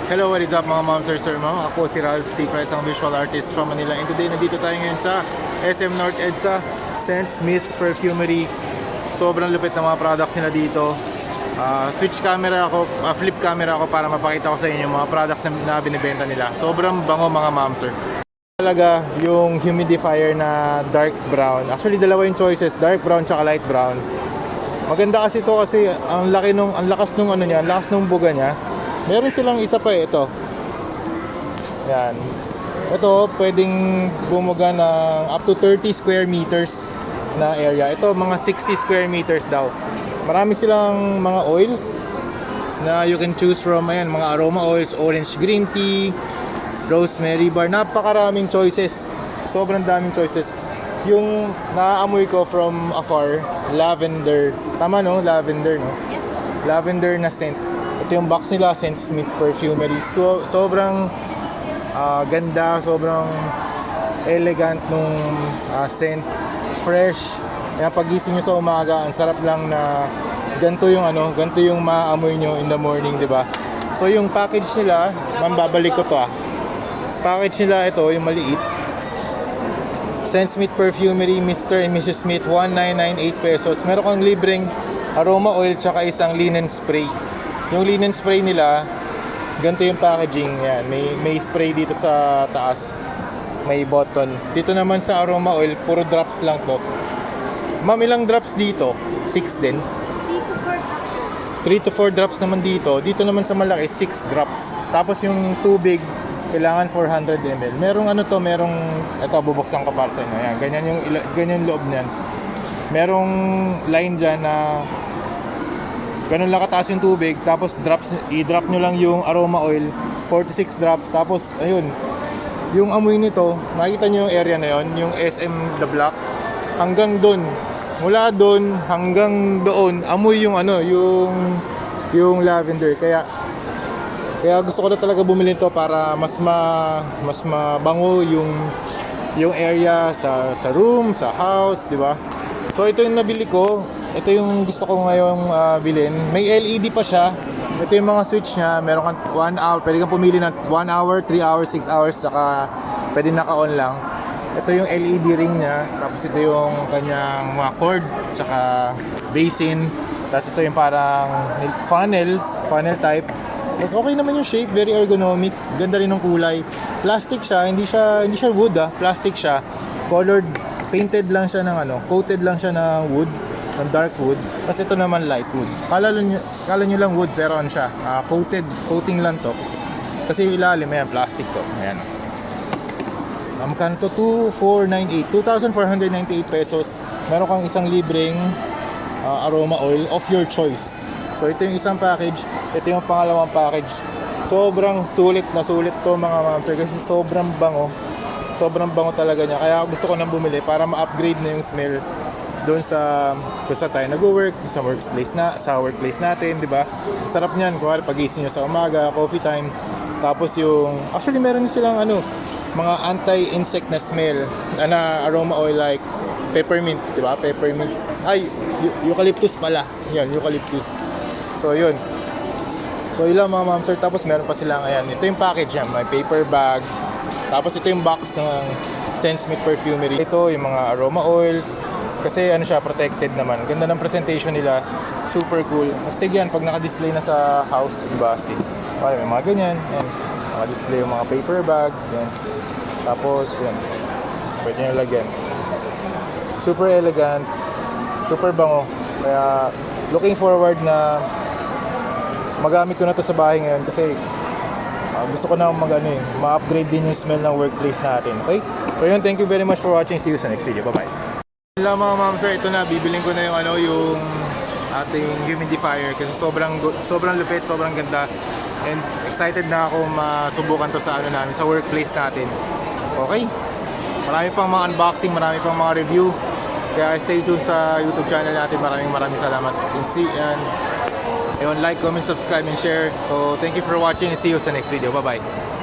Hello, what is up mga moms or sir mo? Ako si Ralph Sifra, isang visual artist from Manila. And today, nandito tayo ngayon sa SM North EDSA St. Smith Perfumery. Sobrang lupit ng mga products nila dito. Switch camera ako, flip camera ako para mapakita ko sa inyo yung mga products na binibenta nila. Sobrang bango mga moms sir. Talaga yung humidifier na dark brown. Actually, dalawa yung choices, dark brown tsaka light brown. Maganda kasi ito kasi ang lakas nung ano niya, ang lakas nung buga niya. Meron silang isa pa ito. Yan. Ito, pwedeng bumuga ng up to 30 square meters na area. Ito, mga 60 square meters daw. Marami silang mga oils na you can choose from. Ayan, mga aroma oils, orange green tea, rosemary bar. Napakaraming choices. Sobrang daming choices. Yung naaamoy ko from afar, lavender. Tama no? Lavender, no? Yes. Lavender na scent. Ito yung box nila, St. Smith Perfumery. Sobrang ganda, sobrang elegant nung scent. Fresh. Kaya pagising nyo sa umaga, ang sarap lang na ganito yung maaamoy nyo in the morning, di ba? So yung package nila, babalik ko to Package nila ito, yung maliit. St. Smith Perfumery, Mr. and Mrs. Smith, 1998 pesos. Meron kang libreng aroma oil tsaka isang linen spray. Yung linen spray nila, ganito yung packaging. Yan, may spray dito sa taas. May button. Dito naman sa aroma oil, puro drops lang to. Ma'am, ilang drops dito? 6 din? 3 to 4 drops naman dito. Dito naman sa malaki, 6 drops. Tapos yung tubig, kailangan 400 ml. Merong ito, bubuksan ko para sa inyo. Yan, ganyan loob niyan. Merong line dyan na ganun lang kataas yung tubig, tapos i-drop nyo lang yung aroma oil, 46 drops, tapos ayun, yung amoy nito, makikita nyo yung area na yon, yung SM The Block, hanggang doon, mula doon hanggang doon, amoy yung yung lavender. Kaya gusto ko na talaga bumili nito para mas mabango yung area sa room, sa house, di ba? So ito yung nabili ko. Ito yung gusto ko ngayong bilhin. May LED pa siya. Ito yung mga switch niya. Meron kang 1 hour. Pwede kang pumili ng 1 hour, 3 hours, 6 hours. Saka pwede naka-on lang. Ito yung LED ring niya. Tapos ito yung kanyang mga cord. Saka basin. Tapos ito yung parang funnel type. Tapos okay naman yung shape. Very ergonomic. Ganda rin ng kulay. Plastic siya. Hindi siya wood Plastic siya. Colored. Painted lang siya ng coated lang siya ng wood. Ng dark wood. Tapos ito naman light wood. Kala nyo lang wood pero ano siya, coating lang to. Kasi yung ilalim, ayan, plastic to. Ayan. Magkano to? 2,498 pesos. Meron kang isang libreng aroma oil of your choice. So ito yung isang package. Ito yung pangalawang package. Sobrang sulit to mga mamsir kasi sobrang bango. Sobrang bango talaga niya. Kaya gusto ko nang bumili para ma-upgrade na yung smell doon sa kung saan tayo nag-work, sa workplace natin, di ba? Sarap niyan, kuwari pagising nyo sa umaga, coffee time. Tapos actually meron silang mga anti-insect na smell, na aroma oil like peppermint, di ba? Peppermint. Ay, eucalyptus pala. Yan, eucalyptus. So, yun. So, ilang mga ma'am sir. Tapos meron pa silang, ayan, ito yung package yan, may paper bag. Tapos ito yung box ng St. Smith Perfumery. Ito yung mga aroma oils. Kasi siya, protected naman. Ganda ng presentation nila. Super cool. Astig yan pag naka-display na sa house, diba? Astig. May mga ganyan. Yan. Naka-display yung mga paper bag. Yan. Tapos, yan. Pwede nyo lagyan. Super elegant. Super bango. Kaya, looking forward na magamit ko na to sa bahay ngayon kasi gusto ko na ma-upgrade din yung smell ng workplace natin. Okay? So yun, thank you very much for watching. See you sa next video. Bye-bye. Hello mga ma'am sir, ito na, bibiling ko na yung ating humidifier kasi sobrang lupit, sobrang ganda, and excited na ako masubukan to sa namin, sa workplace natin. Okay? Marami pang mga unboxing, marami pang mga review, kaya stay tuned sa YouTube channel natin. Maraming salamat. And like, comment, subscribe, and share. So thank you for watching and see you sa next video. Bye bye.